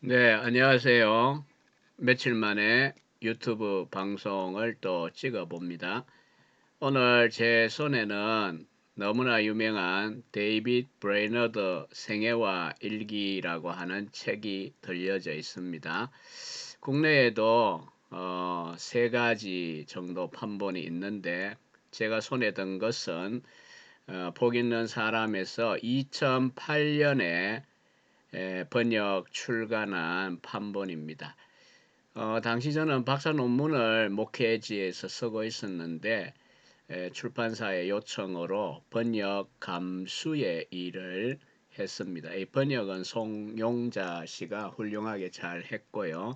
네, 안녕하세요. 며칠 만에 유튜브 방송을 또 찍어 봅니다. 오늘 제 손에는 너무나 유명한 데이빗 브레이너드 생애와 일기라고 하는 책이 들려져 있습니다. 국내에도 세 가지 정도 판본이 있는데 제가 손에 든 것은 복 있는 사람에서 2008년에 번역 출간한 판본입니다. 당시 저는 박사 논문을 목회지에서 쓰고 있었는데 출판사의 요청으로 번역 감수의 일을 했습니다. 이 번역은 송용자 씨가 훌륭하게 잘 했고요.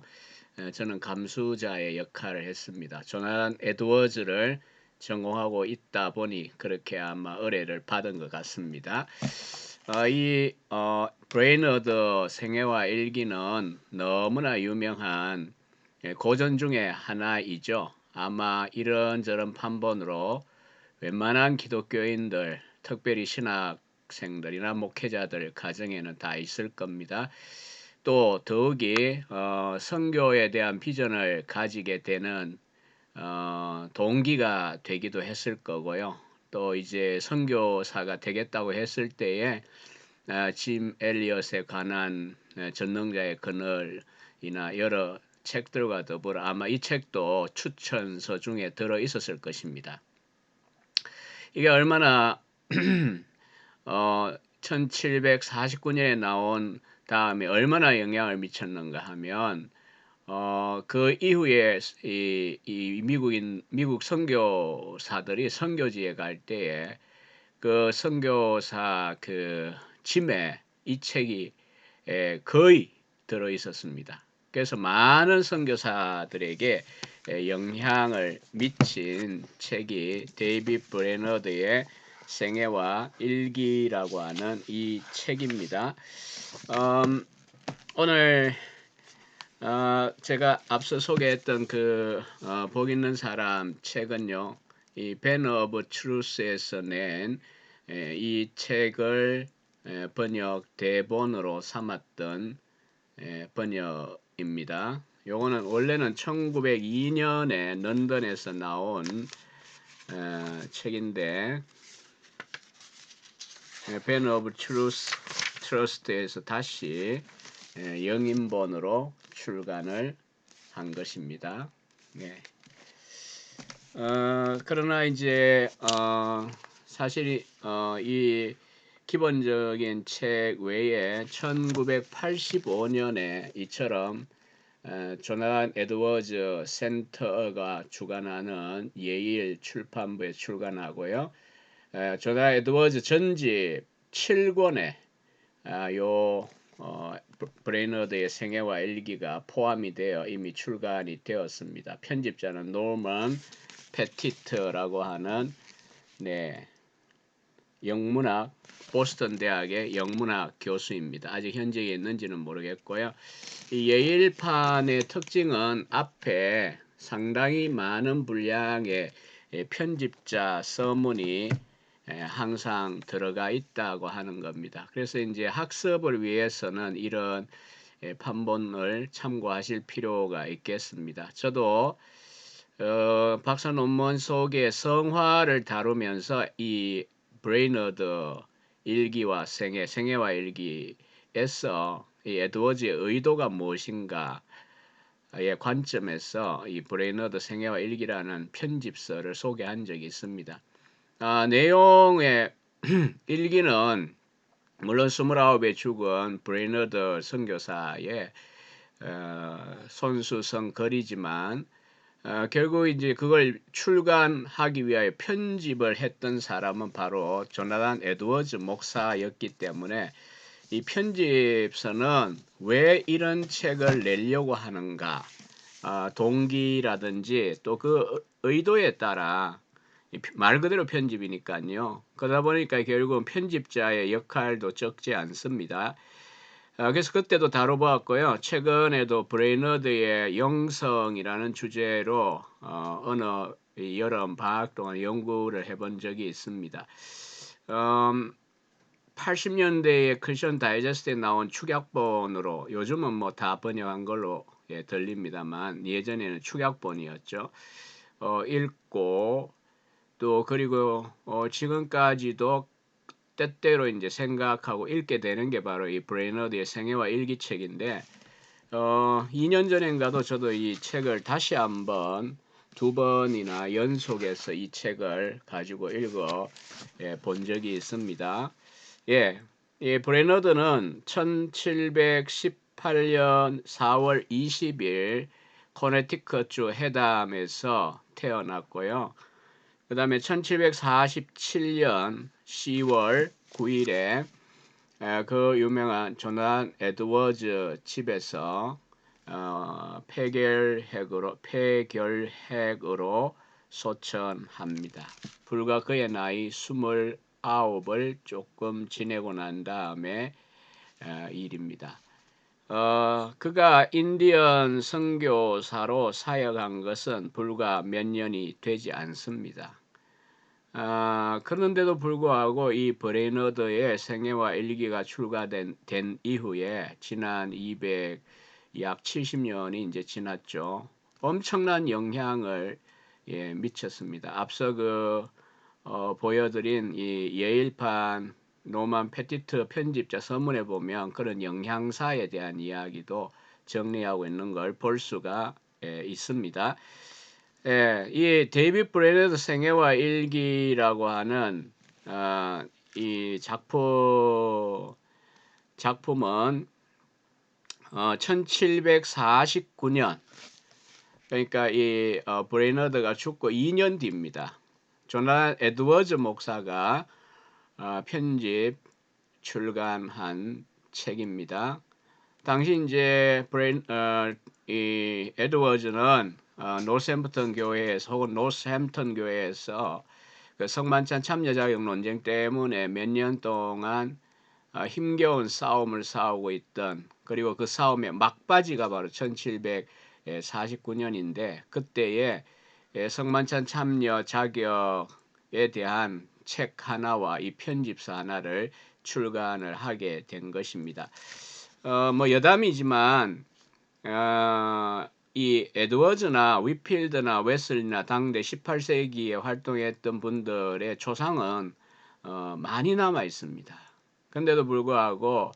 저는 감수자의 역할을 했습니다. 조나단 에드워즈를 전공하고 있다 보니 그렇게 아마 의뢰를 받은 것 같습니다. 이 브레이너드 생애와 일기는 너무나 유명한 고전 중에 하나이죠. 아마 이런저런 판본으로 웬만한 기독교인들, 특별히 신학생들이나 목회자들 가정에는 다 있을 겁니다. 또 더욱이 선교에 대한 비전을 가지게 되는 동기가 되기도 했을 거고요. 또 이제 선교사가 되겠다고 했을 때에 짐 엘리엇에 관한 전능자의 그늘이나 여러 책들과 더불어 아마 이 책도 추천서 중에 들어 있었을 것입니다. 이게 얼마나 1749년에 나온 다음에 얼마나 영향을 미쳤는가 하면 그 이후에 이 미국 선교사들이 선교지에 갈 때에 그 선교사 그 짐에 이 책이 거의 들어 있었습니다. 그래서 많은 선교사들에게 영향을 미친 책이 데이빗 브레너드의 생애와 일기라고 하는 이 책입니다. 오늘 제가 앞서 소개했던 그 복 있는 사람 책은요, 이 배너 오브 트루스에서 낸 이 책을 번역 대본으로 삼았던 번역입니다. 요거는 원래는 1902년에 런던에서 나온 책인데 배너 오브 트러스트에서 다시 영인본으로 출간을 한 것입니다. 네. 그러나 이제 사실 이 기본적인 책 외에 1985년에 이처럼 조나단 에드워즈 센터가 주관하는 예일 출판부에 출간하고요. 조나단 에드워즈 전집 7권에 요 브레이너드의 생애와 일기가 포함이 되어 이미 출간이 되었습니다. 편집자는 노먼 패티트라고 하는 영문학 보스턴 대학의 영문학 교수입니다. 아직 현직에 있는지는 모르겠고요. 이 예일판의 특징은 앞에 상당히 많은 분량의 편집자 서문이 항상 들어가 있다고 하는 겁니다. 그래서 이제 학습을 위해서는 이런 판본을 참고하실 필요가 있겠습니다. 저도 박사 논문 속에 성화를 다루면서 이 브레이너드 일기와 생애와 일기에서 이 에드워즈의 의도가 무엇인가의 관점에서 이 브레이너드 생애와 일기라는 편집서를 소개한 적이 있습니다. 내용의 일기는 물론 29에 죽은 브레이너드 선교사의 손수성 글이지만 결국 이제 그걸 출간하기 위하여 편집을 했던 사람은 바로 조나단 에드워즈 목사였기 때문에 이 편집서는 왜 이런 책을 내려고 하는가 동기라든지 또 그 의도에 따라 말 그대로 편집이니까요. 그러다 보니까 결국은 편집자의 역할도 적지 않습니다. 그래서 그때도 다뤄보았고요. 최근에도 브레이너드의 영성이라는 주제로 어느 여름 방학 동안 연구를 해본 적이 있습니다. 80년대에 크리스천 다이제스트에 나온 축약본으로 요즘은 뭐 다 번역한 걸로 들립니다만 예전에는 축약본이었죠. 읽고 또 그리고 지금까지도 때때로 이제 생각하고 읽게 되는 게 바로 이 브레이너드의 생애와 일기책인데 2년 전인가도 저도 이 책을 다시 한번 2번이나 연속해서 이 책을 가지고 읽어 본 적이 있습니다. 이 브레너드는 1718년 4월 20일 코네티컷주 해담에서 태어났고요. 그 다음에 1747년 10월 9일에 그 유명한 조난 에드워즈 집에서 폐결핵으로 소천합니다. 불과 그의 나이 29을 조금 지내고 난 다음에 일입니다. 그가 인디언 선교사로 사역한 것은 불과 몇 년이 되지 않습니다. 그런데도 불구하고 이 브레이너드의 생애와 일기가 출간된 이후에 지난 약 70년이 이제 지났죠. 엄청난 영향을 미쳤습니다. 앞서 보여드린 이 예일판 노만 패티트 편집자 서문에 보면 그런 영향사에 대한 이야기도 정리하고 있는 걸 볼 수가 있습니다. 이 데이빗 브레너드 생애와 일기라고 하는 이 작품은 1749년 그러니까 이 브레너드가 죽고 2년 뒤입니다. 조난 에드워즈 목사가 편집 출간한 책입니다. 당시 이제 이 에드워즈는 노스햄프턴 교회에서 혹은 노스햄튼 교회에서 그 성만찬 참여 자격 논쟁 때문에 몇 년 동안 힘겨운 싸움을 싸우고 있던 그리고 그 싸움의 막바지가 바로 1749년인데 그때에 성만찬 참여 자격에 대한 책 하나와 이 편집서 하나를 출간을 하게 된 것입니다. 뭐 여담이지만 이 에드워즈나 위필드나 웨슬리나 당대 18세기에 활동했던 분들의 초상은 많이 남아 있습니다. 근데도 불구하고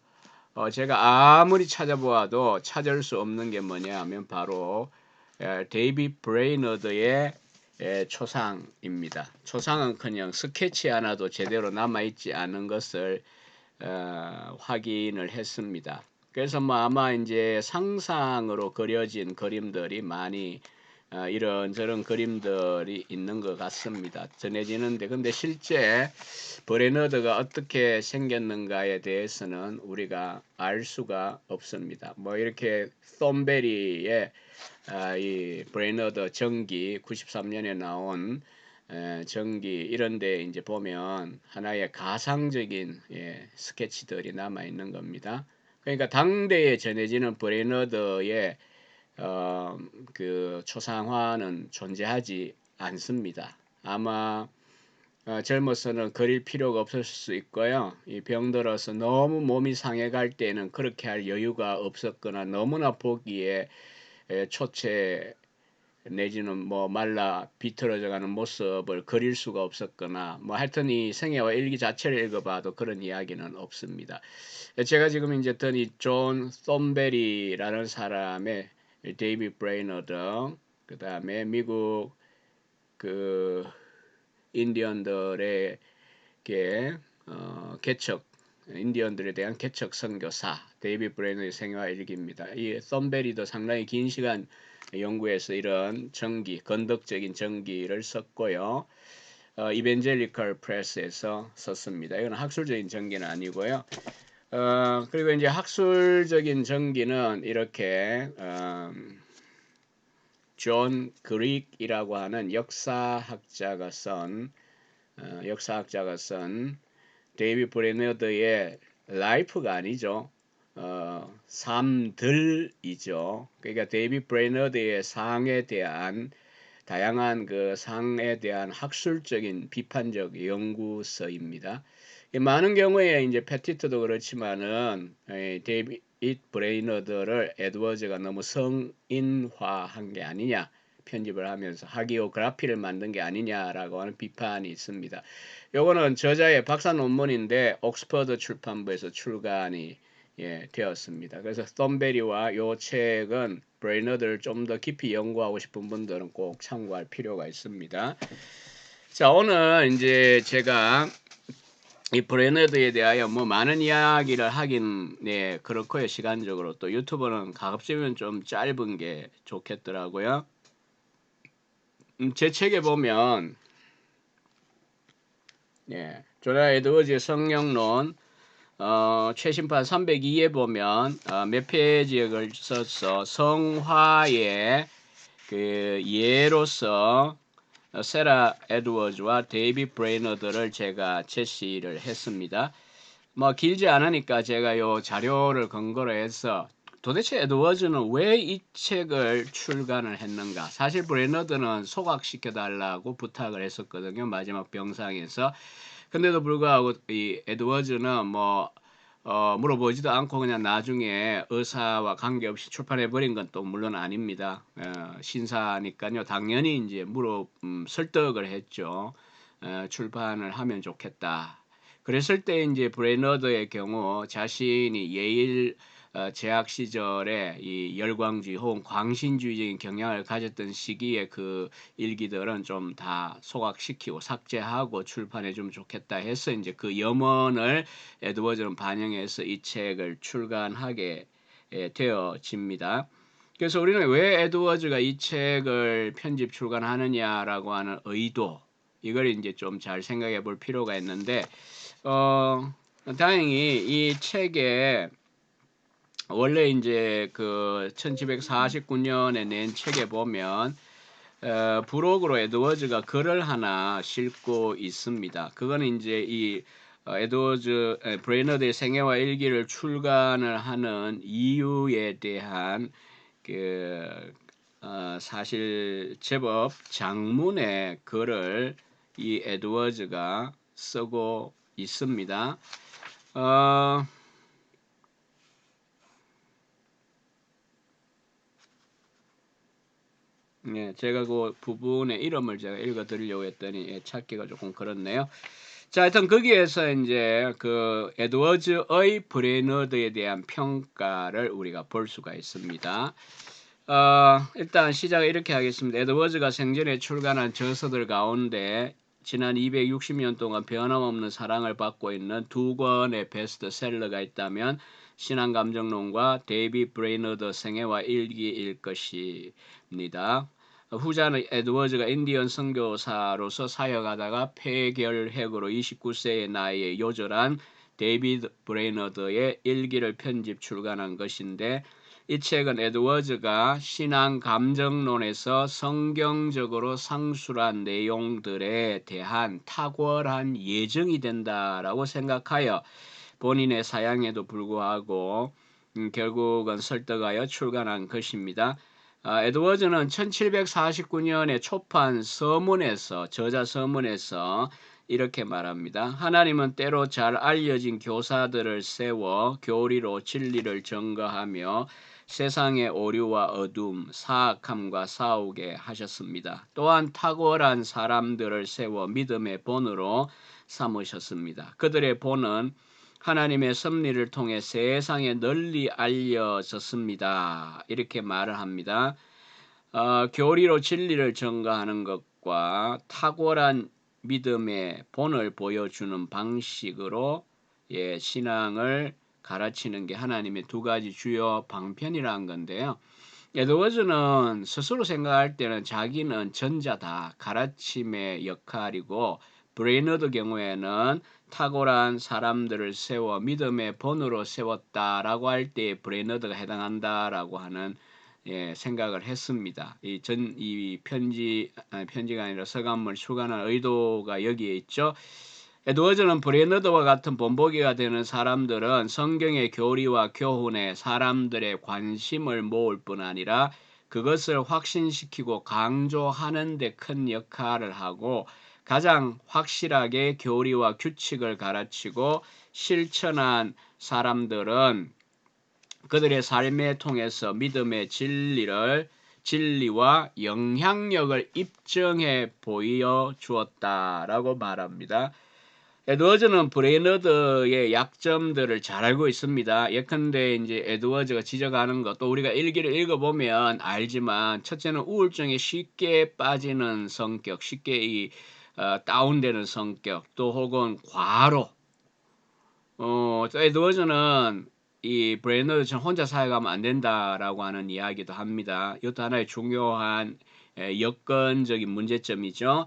제가 아무리 찾아보아도 찾을 수 없는 게 뭐냐 하면 바로 데이빗 브레이너드의 초상입니다. 초상은커녕 스케치 하나도 제대로 남아있지 않은 것을 확인을 했습니다. 그래서 뭐 아마 이제 상상으로 그려진 그림들이 많이 이런저런 그림들이 있는 것 같습니다. 전해지는데 근데 실제 브레너드가 어떻게 생겼는가에 대해서는 우리가 알 수가 없습니다. 뭐 이렇게 톰베리의 이 브레너드 전기 93년에 나온 전기 이런데 이제 보면 하나의 가상적인 스케치들이 남아 있는 겁니다. 그러니까 당대에 전해지는 브레너드의 그 초상화는 존재하지 않습니다. 아마 젊어서는 그릴 필요가 없을 수 있고요. 이 병들어서 너무 몸이 상해갈 때는 그렇게 할 여유가 없었거나 너무나 보기에 초췌 내지는 뭐 말라 비틀어져가는 모습을 그릴 수가 없었거나 뭐 하여튼 이 생애와 일기 자체를 읽어봐도 그런 이야기는 없습니다. 제가 지금 이제 이 존 톰베리라는 사람의 데이빗 브레이너드 그 다음에 미국 그 인디언들에게 개척 인디언들에 대한 개척 선교사 데이빗 브레이너의 생애와 일기입니다. 이 톰베리도 상당히 긴 시간 연구해서 이런 전기, 건덕적인 전기를 썼고요. 이벤젤리컬 프레스에서 썼습니다. 이건 학술적인 전기는 아니고요. 그리고 이제 학술적인 전기는 이렇게 존 그릭이라고 하는 역사학자가 쓴 데이빗 브레너드의 라이프가 아니죠. 삶들이죠. 그러니까 데이빗 브레너드의 상에 대한 다양한 그 상에 대한 학술적인 비판적 연구서입니다. 많은 경우에 이제 패티트도 그렇지만은 데이빗 브레이너드를 에드워즈가 너무 성인화한 게 아니냐, 편집을 하면서 하기오그라피를 만든 게 아니냐라고 하는 비판이 있습니다. 요거는 저자의 박사 논문인데 옥스퍼드 출판부에서 출간이 되었습니다. 그래서 썸베리와 요 책은 브레이너드를 좀 더 깊이 연구하고 싶은 분들은 꼭 참고할 필요가 있습니다. 자, 오늘 이제 제가 이 브레너드에 대하여 뭐 많은 이야기를 하긴 그렇고요. 시간적으로 또 유튜브는 가급적이면 좀 짧은 게 좋겠더라고요. 제 책에 보면 조나 에드워즈의 성령론 최신판 302에 보면 몇 페이지에 걸쳐서 성화의 그 예로서 세라 에드워즈와 데이빗 브레이너드를 제가 제시를 했습니다. 뭐 길지 않으니까 제가 요 자료를 근거로 해서 도대체 에드워즈는 왜 이 책을 출간을 했는가. 사실 브레이너드는 소각시켜 달라고 부탁을 했었거든요. 마지막 병상에서. 근데도 불구하고 이 에드워즈는 뭐 물어보지도 않고 그냥 나중에 의사와 관계없이 출판해버린 건 또 물론 아닙니다. 신사니까요. 당연히 이제 설득을 했죠. 출판을 하면 좋겠다. 그랬을 때 이제 브레너드의 경우 자신이 예일 재학 시절에 이 열광주의 혹은 광신주의적인 경향을 가졌던 시기에 그 일기들은 좀 다 소각시키고 삭제하고 출판해 주면 좋겠다 해서 이제 그 염원을 에드워즈는 반영해서 이 책을 출간하게 되어집니다. 그래서 우리는 왜 에드워즈가 이 책을 편집 출간하느냐라고 하는 의도, 이걸 이제 좀 잘 생각해 볼 필요가 있는데 다행히 이 책에 원래 이제 그 1749년에 낸 책에 보면 부록으로 에드워즈가 글을 하나 싣고 있습니다. 그거는 이제 이 에드워즈 브레이너드의 생애와 일기를 출간을 하는 이유에 대한 그 사실 제법 장문의 글을 이 에드워즈가 쓰고 있습니다. 제가 그 부분의 이름을 제가 읽어드리려고 했더니 찾기가 조금 그렇네요. 자, 하여튼 거기에서 이제 그 에드워즈의 브레너드에 대한 평가를 우리가 볼 수가 있습니다. 일단 시작을 이렇게 하겠습니다. 에드워즈가 생전에 출간한 저서들 가운데 지난 260년 동안 변함없는 사랑을 받고 있는 두 권의 베스트셀러가 있다면 신앙감정론과 데이빗 브레이너드 생애와 일기일 것입니다. 후자는 에드워즈가 인디언 선교사로서 사역하다가 폐결핵으로 29세의 나이에 요절한 데이빗 브레이너드의 일기를 편집 출간한 것인데 이 책은 에드워즈가 신앙 감정론에서 성경적으로 상술한 내용들에 대한 탁월한 예증이 된다라고 생각하여 본인의 사양에도 불구하고 결국은 설득하여 출간한 것입니다. 에드워즈는 1749년에 초판 서문에서 저자 서문에서 이렇게 말합니다. 하나님은 때로 잘 알려진 교사들을 세워 교리로 진리를 증거하며 세상의 오류와 어둠, 사악함과 싸우게 하셨습니다. 또한 탁월한 사람들을 세워 믿음의 본으로 삼으셨습니다. 그들의 본은 하나님의 섭리를 통해 세상에 널리 알려졌습니다. 이렇게 말을 합니다. 교리로 진리를 증거하는 것과 탁월한 믿음의 본을 보여주는 방식으로 신앙을 가르치는 게 하나님의 두 가지 주요 방편이라는 건데요. 에드워즈는 스스로 생각할 때는 자기는 전자다, 가르침의 역할이고, 브레이너드 경우에는 탁월한 사람들을 세워 믿음의 본으로 세웠다라고 할 때 브레이너드가 해당한다라고 하는 생각을 했습니다. 이 편지가 아니라 서간물 출간한 의도가 여기에 있죠. 에드워즈는 브레너드와 같은 본보기가 되는 사람들은 성경의 교리와 교훈에 사람들의 관심을 모을 뿐 아니라 그것을 확신시키고 강조하는 데 큰 역할을 하고 가장 확실하게 교리와 규칙을 가르치고 실천한 사람들은 그들의 삶에 통해서 믿음의 진리와 영향력을 입증해 보여주었다라고 말합니다. 에드워즈는 브레이너드의 약점들을 잘 알고 있습니다. 예컨대 이제 에드워즈가 지적하는 것도 우리가 일기를 읽어보면 알지만, 첫째는 우울증에 쉽게 빠지는 성격, 쉽게 다운되는 성격, 또 혹은 과로. 또 에드워즈는 이 브레이너드처럼 혼자 살아가면 안 된다라고 하는 이야기도 합니다. 이것도 하나의 중요한 여건적인 문제점이죠.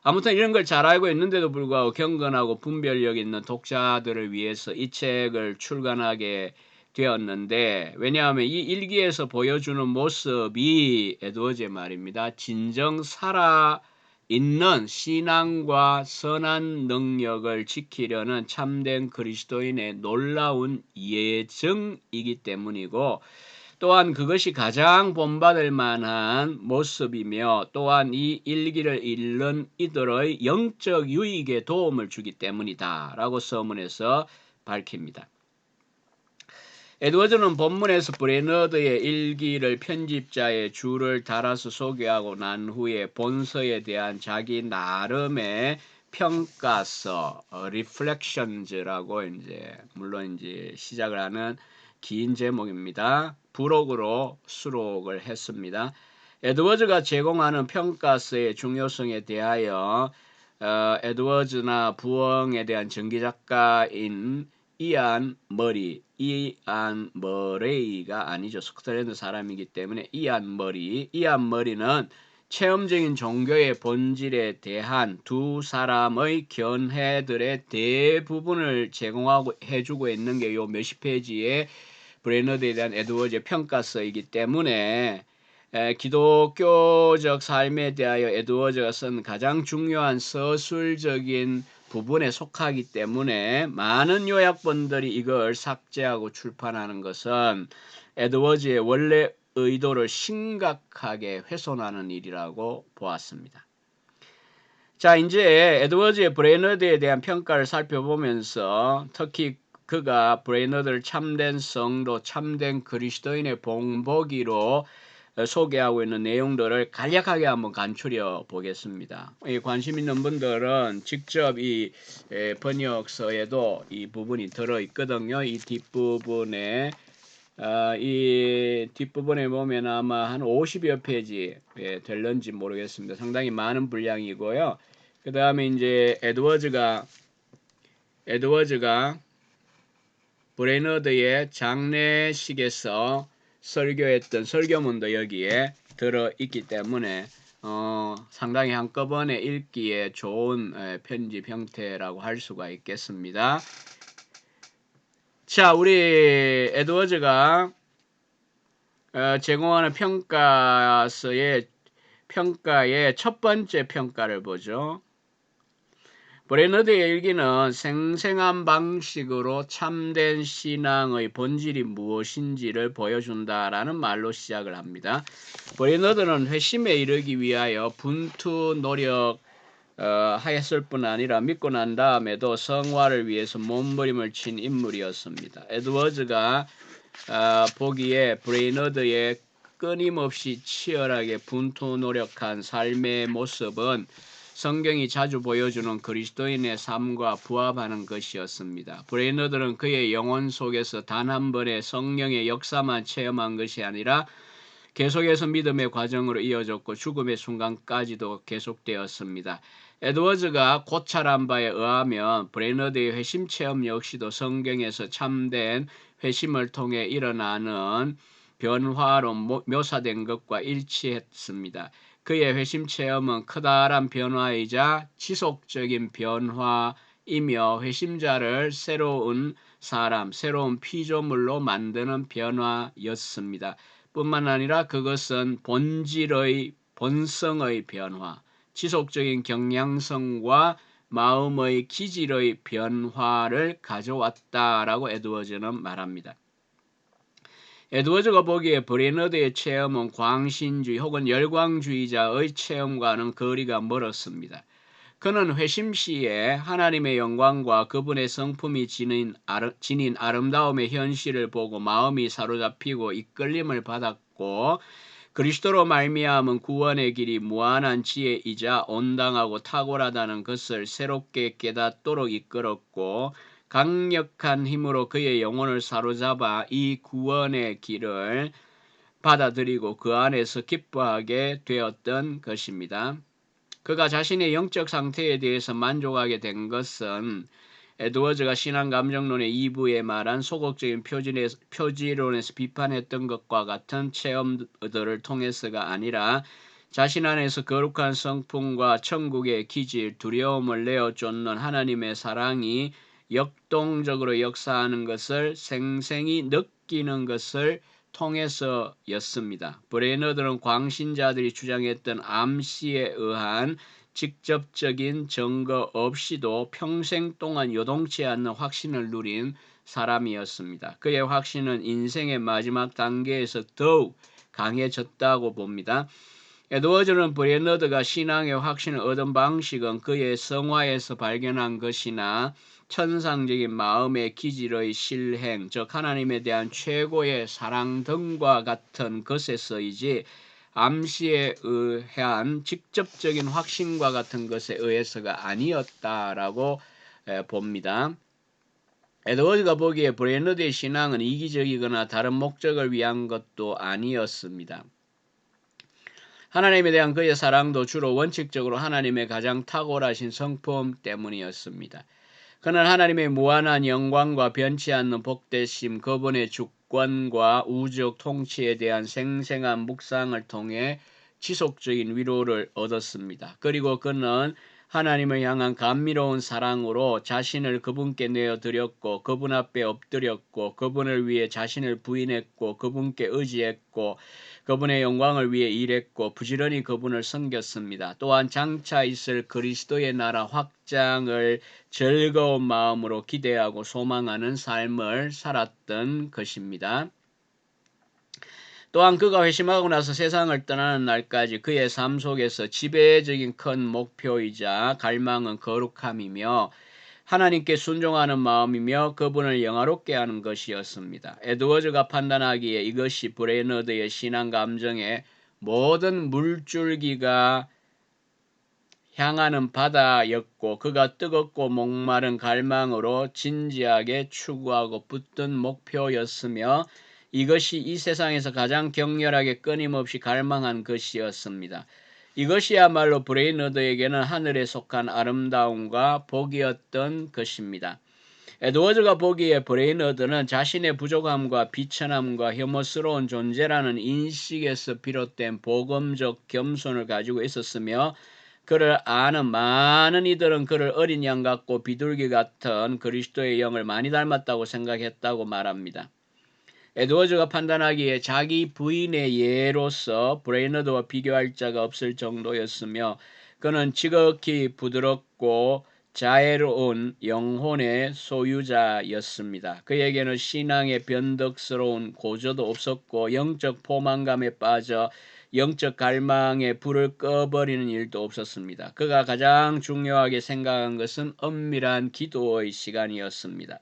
아무튼 이런 걸 잘 알고 있는데도 불구하고 경건하고 분별력 있는 독자들을 위해서 이 책을 출간하게 되었는데, 왜냐하면 이 일기에서 보여주는 모습이 에드워즈의 말입니다. 진정 살아있는 신앙과 선한 능력을 지키려는 참된 그리스도인의 놀라운 예증이기 때문이고, 또한 그것이 가장 본받을 만한 모습이며, 또한 이 일기를 읽는 이들의 영적 유익에 도움을 주기 때문이다 라고 서문에서 밝힙니다. 에드워즈는 본문에서 브레너드의 일기를 편집자의 줄을 달아서 소개하고 난 후에 본서에 대한 자기 나름의 평가서, Reflections라고 물론 시작을 하는 긴 제목입니다. 부록으로 수록을 했습니다. 에드워즈가 제공하는 평가서의 중요성에 대하여 에드워즈나 부엉에 대한 전기작가인 이안 머레이가 아니죠. 스코틀랜드 사람이기 때문에 이안 머리는 체험적인 종교의 본질에 대한 두 사람의 견해들의 대부분을 제공하고 해주고 있는 게 요 몇십 페이지의 브레너드에 대한 에드워즈의 평가서이기 때문에 기독교적 삶에 대하여 에드워즈가 쓴 가장 중요한 서술적인 부분에 속하기 때문에 많은 요약본들이 이걸 삭제하고 출판하는 것은 에드워즈의 원래 의도를 심각하게 훼손하는 일이라고 보았습니다. 자, 이제 에드워즈의 브레너드에 대한 평가를 살펴보면서 특히 그가 브레너드를 참된 성도, 참된 그리스도인의 봉복이로 소개하고 있는 내용들을 간략하게 한번 간추려 보겠습니다. 관심 있는 분들은 직접 이 번역서에도 이 부분이 들어 있거든요. 이 뒷부분에 보면 아마 한 50여 페이지 될런지 모르겠습니다. 상당히 많은 분량이고요. 그 다음에 이제 에드워즈가 브레너드의 장례식에서 설교했던 설교문도 여기에 들어있기 때문에 상당히 한꺼번에 읽기에 좋은 편집 형태라고 할 수가 있겠습니다. 자, 우리 에드워즈가 제공하는 평가의 첫 번째 평가를 보죠. 브레너드의 일기는 생생한 방식으로 참된 신앙의 본질이 무엇인지를 보여준다라는 말로 시작을 합니다. 브레너드는 회심에 이르기 위하여 분투 노력하였을 뿐 아니라 믿고 난 다음에도 성화를 위해서 몸부림을 친 인물이었습니다. 에드워즈가 보기에 브레너드의 끊임없이 치열하게 분투 노력한 삶의 모습은 성경이 자주 보여주는 그리스도인의 삶과 부합하는 것이었습니다. 브레너드는 그의 영혼 속에서 단 한 번의 성령의 역사만 체험한 것이 아니라 계속해서 믿음의 과정으로 이어졌고 죽음의 순간까지도 계속되었습니다. 에드워즈가 고찰한 바에 의하면 브레너드의 회심 체험 역시도 성경에서 참된 회심을 통해 일어나는 변화로 묘사된 것과 일치했습니다. 그의 회심 체험은 커다란 변화이자 지속적인 변화이며 회심자를 새로운 사람, 새로운 피조물로 만드는 변화였습니다. 뿐만 아니라 그것은 본성의 변화, 지속적인 경향성과 마음의 기질의 변화를 가져왔다라고 에드워즈는 말합니다. 에드워즈가 보기에 브레너드의 체험은 광신주의 혹은 열광주의자의 체험과는 거리가 멀었습니다. 그는 회심 시에 하나님의 영광과 그분의 성품이 지닌 아름다움의 현실을 보고 마음이 사로잡히고 이끌림을 받았고, 그리스도로 말미암은 구원의 길이 무한한 지혜이자 온당하고 탁월하다는 것을 새롭게 깨닫도록 이끌었고, 강력한 힘으로 그의 영혼을 사로잡아 이 구원의 길을 받아들이고 그 안에서 기뻐하게 되었던 것입니다. 그가 자신의 영적 상태에 대해서 만족하게 된 것은 에드워즈가 신앙감정론의 2부에 말한 소극적인 표지론에서 비판했던 것과 같은 체험들을 통해서가 아니라 자신 안에서 거룩한 성품과 천국의 기질, 두려움을 내어쫓는 하나님의 사랑이 역동적으로 역사하는 것을 생생히 느끼는 것을 통해서였습니다. 브레너드는 광신자들이 주장했던 암시에 의한 직접적인 증거 없이도 평생 동안 요동치 않는 확신을 누린 사람이었습니다. 그의 확신은 인생의 마지막 단계에서 더욱 강해졌다고 봅니다. 에드워즈는 브레너드가 신앙의 확신을 얻은 방식은 그의 성화에서 발견한 것이나 천상적인 마음의 기질의 실행, 즉 하나님에 대한 최고의 사랑 등과 같은 것에서이지 암시에 의한 직접적인 확신과 같은 것에 의해서가 아니었다라고 봅니다. 에드워즈가 보기에 브레너드의 신앙은 이기적이거나 다른 목적을 위한 것도 아니었습니다. 하나님에 대한 그의 사랑도 주로 원칙적으로 하나님의 가장 탁월하신 성품 때문이었습니다. 그는 하나님의 무한한 영광과 변치 않는 복되심, 그분의 주권과 우주적 통치에 대한 생생한 묵상을 통해 지속적인 위로를 얻었습니다. 그리고 그는 하나님을 향한 감미로운 사랑으로 자신을 그분께 내어드렸고 그분 앞에 엎드렸고 그분을 위해 자신을 부인했고 그분께 의지했고 그분의 영광을 위해 일했고 부지런히 그분을 섬겼습니다. 또한 장차 있을 그리스도의 나라 확장을 즐거운 마음으로 기대하고 소망하는 삶을 살았던 것입니다. 또한 그가 회심하고 나서 세상을 떠나는 날까지 그의 삶 속에서 지배적인 큰 목표이자 갈망은 거룩함이며 하나님께 순종하는 마음이며 그분을 영화롭게 하는 것이었습니다. 에드워즈가 판단하기에 이것이 브레너드의 신앙 감정의 모든 물줄기가 향하는 바다였고 그가 뜨겁고 목마른 갈망으로 진지하게 추구하고 붙든 목표였으며 이것이 이 세상에서 가장 격렬하게 끊임없이 갈망한 것이었습니다. 이것이야말로 브레너드에게는 하늘에 속한 아름다움과 복이었던 것입니다. 에드워즈가 보기에 브레너드는 자신의 부족함과 비천함과 혐오스러운 존재라는 인식에서 비롯된 복음적 겸손을 가지고 있었으며 그를 아는 많은 이들은 그를 어린 양 같고 비둘기 같은 그리스도의 영을 많이 닮았다고 생각했다고 말합니다. 에드워즈가 판단하기에 자기 부인의 예로서 브레너드와 비교할 자가 없을 정도였으며 그는 지극히 부드럽고 자애로운 영혼의 소유자였습니다. 그에게는 신앙의 변덕스러운 고저도 없었고 영적 포만감에 빠져 영적 갈망에 불을 꺼버리는 일도 없었습니다. 그가 가장 중요하게 생각한 것은 엄밀한 기도의 시간이었습니다.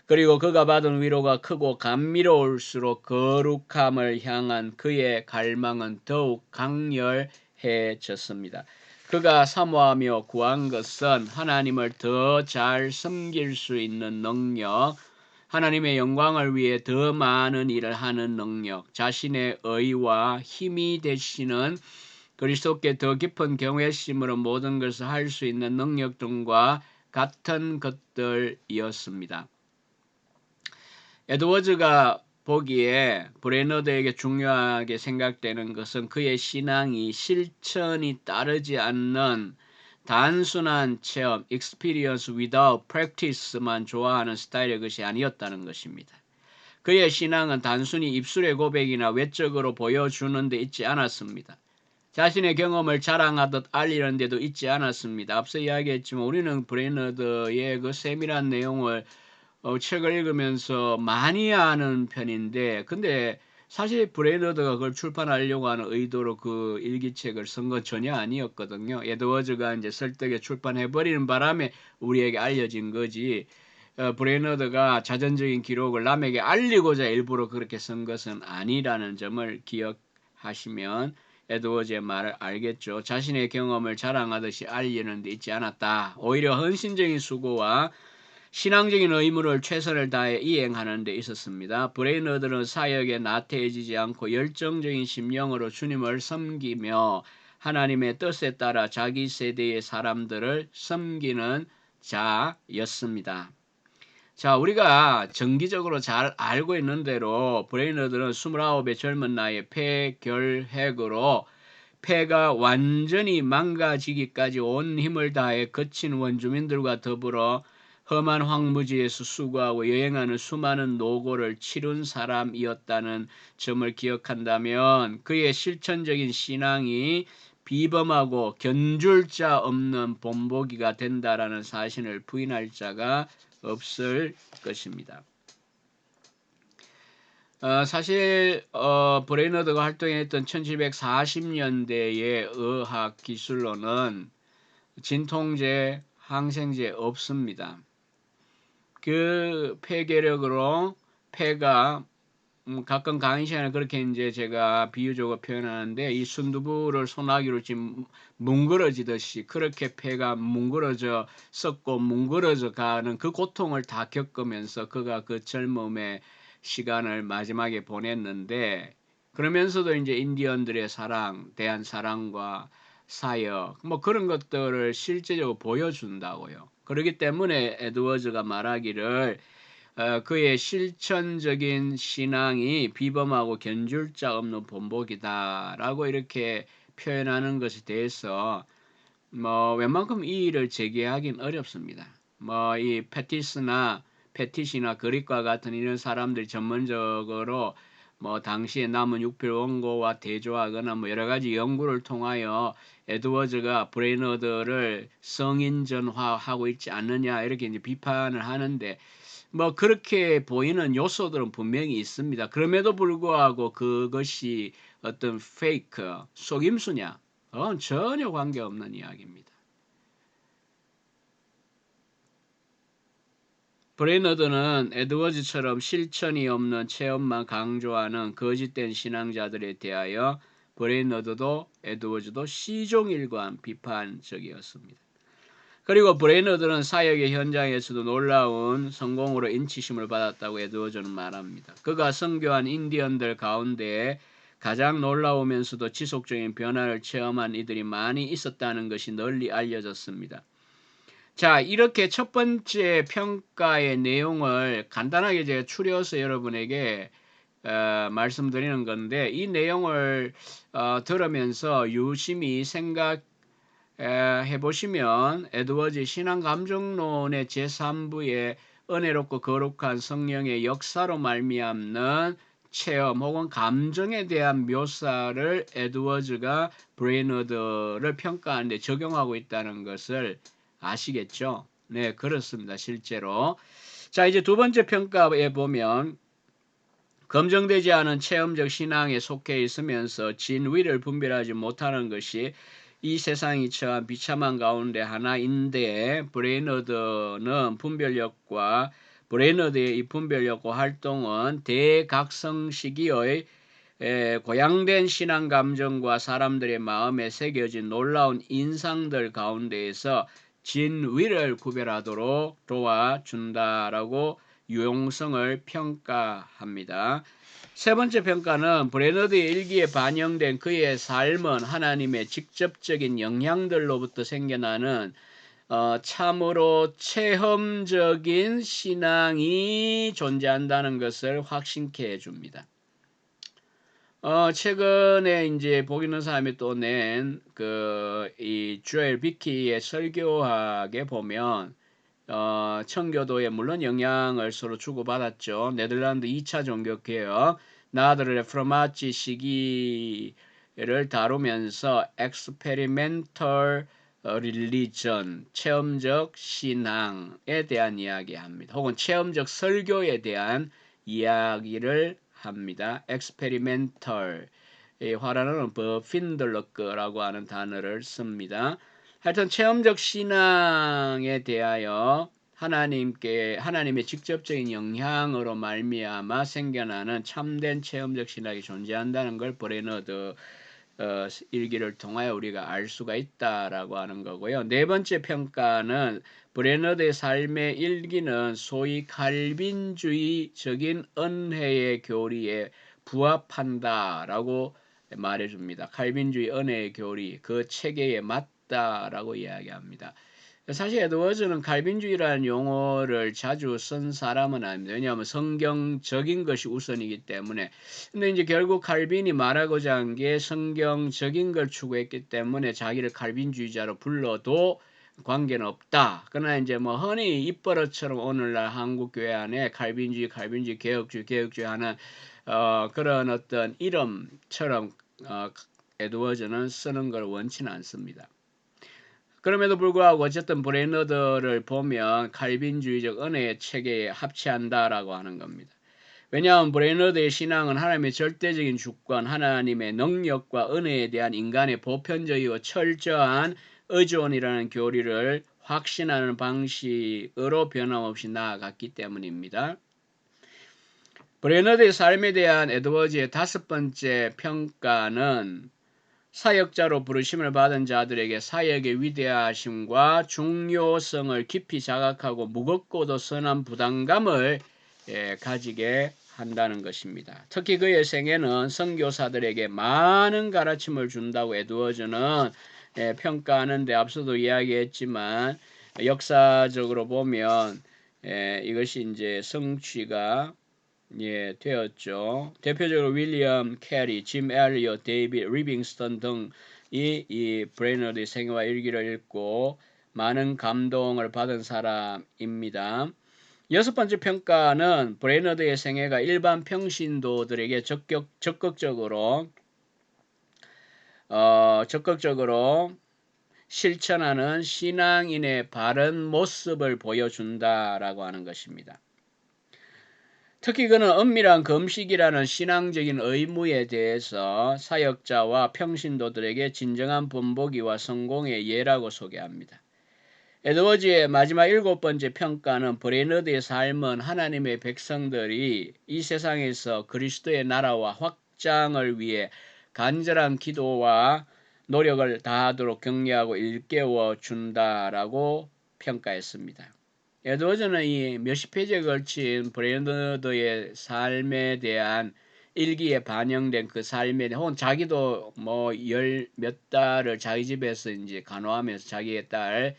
그리고 그가 받은 위로가 크고 감미로울수록 거룩함을 향한 그의 갈망은 더욱 강렬해졌습니다. 그가 사모하며 구한 것은 하나님을 더 잘 섬길 수 있는 능력, 하나님의 영광을 위해 더 많은 일을 하는 능력, 자신의 의와 힘이 되시는 그리스도께 더 깊은 경외심으로 모든 것을 할 수 있는 능력 등과 같은 것들이었습니다. 에드워즈가 보기에 브레너드에게 중요하게 생각되는 것은 그의 신앙이 실천이 따르지 않는 단순한 체험, experience without practice만 좋아하는 스타일의 것이 아니었다는 것입니다. 그의 신앙은 단순히 입술의 고백이나 외적으로 보여주는 데 있지 않았습니다. 자신의 경험을 자랑하듯 알리는 데도 있지 않았습니다. 앞서 이야기했지만 우리는 브레너드의 그 세밀한 내용을 책을 읽으면서 많이 아는 편인데 근데 사실 브레이너드가 그걸 출판하려고 하는 의도로 그 일기책을 쓴 건 전혀 아니었거든요. 에드워즈가 이제 설득에 출판해버리는 바람에 우리에게 알려진 거지. 브레이너드가 자전적인 기록을 남에게 알리고자 일부러 그렇게 쓴 것은 아니라는 점을 기억하시면 에드워즈의 말을 알겠죠. 자신의 경험을 자랑하듯이 알리는 데 있지 않았다. 오히려 헌신적인 수고와 신앙적인 의무를 최선을 다해 이행하는 데 있었습니다. 브레이너드는 사역에 나태해지지 않고 열정적인 심령으로 주님을 섬기며 하나님의 뜻에 따라 자기 세대의 사람들을 섬기는 자였습니다. 자, 우리가 정기적으로 잘 알고 있는 대로 브레이너드는 29의 젊은 나이에 폐결핵으로 폐가 완전히 망가지기까지 온 힘을 다해 거친 원주민들과 더불어 험한 황무지에서 수고하고 여행하는 수많은 노고를 치룬 사람이었다는 점을 기억한다면 그의 실천적인 신앙이 비범하고 견줄 자 없는 본보기가 된다라는 사실을 부인할 자가 없을 것입니다. 사실 브레이너드가 활동했던 1740년대의 의학 기술로는 진통제, 항생제 없습니다. 그 폐결핵으로 폐가 가끔 강의 시간에 그렇게 이제 제가 비유적으로 표현하는데 이 순두부를 소나기로 지금 뭉그러지듯이 그렇게 폐가 뭉그러져 썩고 뭉그러져 가는 그 고통을 다 겪으면서 그가 그 젊음의 시간을 마지막에 보냈는데 그러면서도 이제 인디언들의 사랑, 대한 사랑과 사역 뭐 그런 것들을 실제적으로 보여준다고요. 그렇기 때문에 에드워즈가 말하기를 그의 실천적인 신앙이 비범하고 견줄 자 없는 본보기다라고 이렇게 표현하는 것에 대해서 뭐 웬만큼 이의를 제기하긴 어렵습니다. 뭐 이 패티시나 그릿과 같은 이런 사람들이 전문적으로 뭐 당시에 남은 육필 원고와 대조하거나 뭐 여러 가지 연구를 통하여 에드워즈가 브레이너드를 성인전화하고 있지 않느냐 이렇게 이제 비판을 하는데 뭐 그렇게 보이는 요소들은 분명히 있습니다. 그럼에도 불구하고 그것이 어떤 페이크, 속임수냐? 전혀 관계없는 이야기입니다. 브레이너드는 에드워즈처럼 실천이 없는 체험만 강조하는 거짓된 신앙자들에 대하여 브레이너드도 에드워즈도 시종일관 비판적이었습니다. 그리고 브레이너드는 사역의 현장에서도 놀라운 성공으로 인치심을 받았다고 에드워즈는 말합니다. 그가 선교한 인디언들 가운데 가장 놀라우면서도 지속적인 변화를 체험한 이들이 많이 있었다는 것이 널리 알려졌습니다. 자, 이렇게 첫 번째 평가의 내용을 간단하게 제가 추려서 여러분에게 말씀드리는 건데 이 내용을 들으면서 유심히 해보시면 에드워즈 신앙감정론의 제3부의 은혜롭고 거룩한 성령의 역사로 말미암는 체험 혹은 감정에 대한 묘사를 에드워즈가 브레이너드를 평가하는데 적용하고 있다는 것을 아시겠죠? 네, 그렇습니다. 실제로. 자, 이제 두 번째 평가에 보면 검증되지 않은 체험적 신앙에 속해 있으면서 진위를 분별하지 못하는 것이 이 세상이 처한 비참한 가운데 하나인데 브레이너드의 이 분별력과 활동은 대각성 시기의 고양된 신앙 감정과 사람들의 마음에 새겨진 놀라운 인상들 가운데에서 진위를 구별하도록 도와준다라고 유용성을 평가합니다. 세 번째 평가는 브레너드의 일기에 반영된 그의 삶은 하나님의 직접적인 영향들로부터 생겨나는 참으로 체험적인 신앙이 존재한다는 것을 확신케 해줍니다. 최근에 이제 복 있는 사람이 또 낸 이 조엘 비키의 설교학에 보면 청교도에 물론 영향을 서로 주고받았죠. 네덜란드 2차 종교개혁, 나아들 레프로마치 시기를 다루면서 experimental religion, 체험적 신앙에 대한 이야기합니다. 혹은 체험적 설교에 대한 이야기를 합니다. experimental. 이 화라는 버핀들러크라고 하는 단어를 씁니다. 하여튼 체험적 신앙에 대하여 하나님의 직접적인 영향으로 말미암아 생겨나는 참된 체험적 신학이 존재한다는 걸 브레너드 일기를 통하여 우리가 알 수가 있다라고 하는 거고요. 네 번째 평가는 브레너드의 삶의 일기는 소위 칼빈주의적인 은혜의 교리에 부합한다라고 말해줍니다. 칼빈주의 은혜의 교리, 그 체계에 맞다라고 이야기합니다. 사실 에드워즈는 칼빈주의라는 용어를 자주 쓴 사람은 아닙니다. 왜냐하면 성경적인 것이 우선이기 때문에. 근데 이제 결국 칼빈이 말하고자 한 게 성경적인 걸 추구했기 때문에 자기를 칼빈주의자로 불러도 관계는 없다. 그러나 이제 뭐 흔히 입버릇처럼 오늘날 한국 교회 안에 칼빈주의, 개혁주의 하는 그런 어떤 이름처럼 에드워즈는 쓰는 걸 원치는 않습니다. 그럼에도 불구하고 어쨌든 브레너드를 보면 칼빈주의적 은혜의 체계에 합치한다라고 하는 겁니다. 왜냐하면 브레너드의 신앙은 하나님의 절대적인 주권, 하나님의 능력과 은혜에 대한 인간의 보편적이고 철저한 의존이라는 교리를 확신하는 방식으로 변함없이 나아갔기 때문입니다. 브레너드의 삶에 대한 에드워즈의 5번째 평가는 사역자로 부르심을 받은 자들에게 사역의 위대하심과 중요성을 깊이 자각하고 무겁고도 선한 부담감을 가지게 한다는 것입니다. 특히 그의 생애는 선교사들에게 많은 가르침을 준다고 에드워즈는 평가하는데 앞서도 이야기했지만 역사적으로 보면 이것이 이제 성취가 되었죠. 대표적으로 윌리엄 캐리, 짐 엘리엇, 데이비드 리빙스턴 등이 이 브레너드의 생애와 일기를 읽고 많은 감동을 받은 사람입니다. 6번째 평가는 브레너드의 생애가 일반 평신도들에게 적극적으로 실천하는 신앙인의 바른 모습을 보여준다라고 하는 것입니다. 특히 그는 은밀한 금식이라는 신앙적인 의무에 대해서 사역자와 평신도들에게 진정한 본보기와 성공의 예라고 소개합니다. 에드워즈의 마지막 7번째 평가는 브레너드의 삶은 하나님의 백성들이 이 세상에서 그리스도의 나라와 확장을 위해 간절한 기도와 노력을 다하도록 격려하고 일깨워 준다라고 평가했습니다. 에드워즈는 이 몇십 페이지에 걸친 브레너드의 삶에 대한 일기에 반영된 그 삶에 대한, 혹은 자기도 뭐 열 몇 달을 자기 집에서 이제 간호하면서 자기의 딸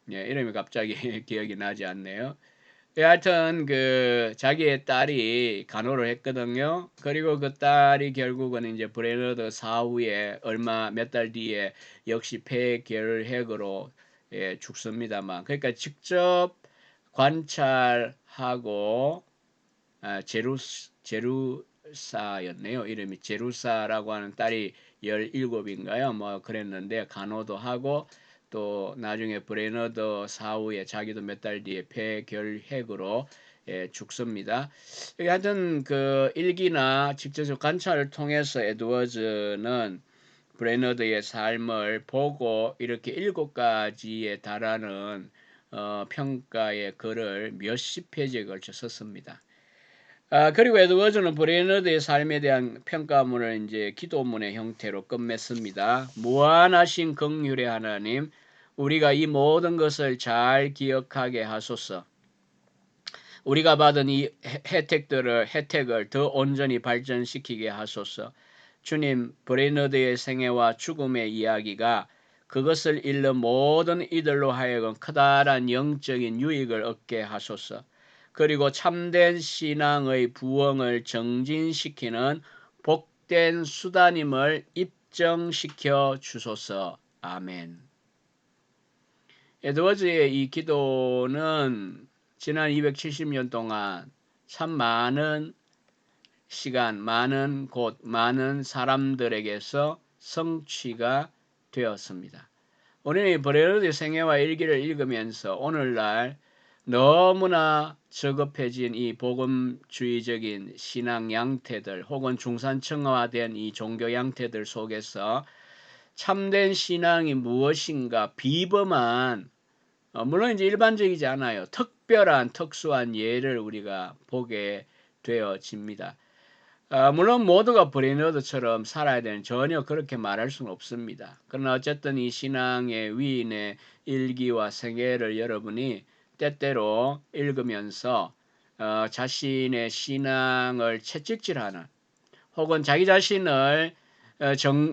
이름이 갑자기 기억이 나지 않네요. 하여튼 그 자기의 딸이 간호를 했거든요. 그리고 그 딸이 결국은 이제 브레너드 사후에 몇 달 뒤에 역시 폐결핵으로 죽습니다만, 그러니까 직접 관찰하고 제루사였네요. 이름이 제루사라고 하는 딸이 17인가요? 뭐 그랬는데 간호도 하고 또 나중에 브레너드 사후에 자기도 몇 달 뒤에 폐결핵으로 죽습니다. 하여튼 그 일기나 직접적 관찰을 통해서 에드워즈는 브레너드의 삶을 보고 이렇게 7가지에 달하는 평가의 글을 몇십 페이지에 걸쳐 썼습니다. 그리고 에드워즈는 브레너드의 삶에 대한 평가문을 이제 기도문의 형태로 끝맺습니다. 무한하신 긍휼의 하나님, 우리가 이 모든 것을 잘 기억하게 하소서. 우리가 받은 이 혜택을 더 온전히 발전시키게 하소서. 주님, 브레너드의 생애와 죽음의 이야기가 그것을 잃는 모든 이들로 하여금 커다란 영적인 유익을 얻게 하소서. 그리고 참된 신앙의 부흥을 정진시키는 복된 수단임을 입증시켜 주소서. 아멘. 에드워즈의 이 기도는 지난 270년 동안 참 많은 시간, 많은 곳, 많은 사람들에게서 성취가 되었습니다. 우리는 브레너드의 생애와 일기를 읽으면서 오늘날 너무나 저급해진 이 복음주의적인 신앙 양태들 혹은 중산층화된 이 종교 양태들 속에서 참된 신앙이 무엇인가 비범한 물론 이제 일반적이지 않아요. 특별한 특수한 예를 우리가 보게 되어집니다. 물론 모두가 브레너드처럼 살아야 되는 전혀 그렇게 말할 수는 없습니다. 그러나 어쨌든 이 신앙의 위인의 일기와 생애를 여러분이 때때로 읽으면서 자신의 신앙을 채찍질하는 혹은 자기 자신을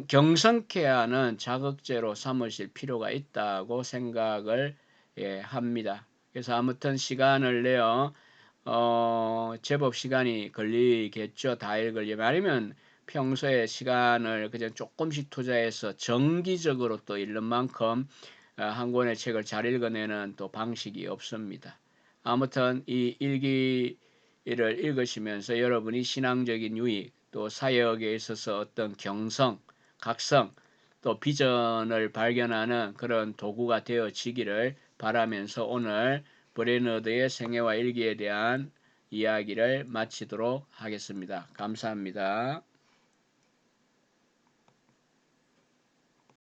경성케 하는 자극제로 삼으실 필요가 있다고 생각을 합니다. 그래서 아무튼 시간을 내어 제법 시간이 걸리겠죠. 다 읽으려면. 아니면 평소에 시간을 그냥 조금씩 투자해서 정기적으로 또 읽는 만큼 한 권의 책을 잘 읽어내는 또 방식이 없습니다. 아무튼 이 일기를 읽으시면서 여러분이 신앙적인 유익 또 사역에 있어서 어떤 경성, 각성 또 비전을 발견하는 그런 도구가 되어지기를 바라면서 오늘 브레너드의 생애와 일기에 대한 이야기를 마치도록 하겠습니다. 감사합니다.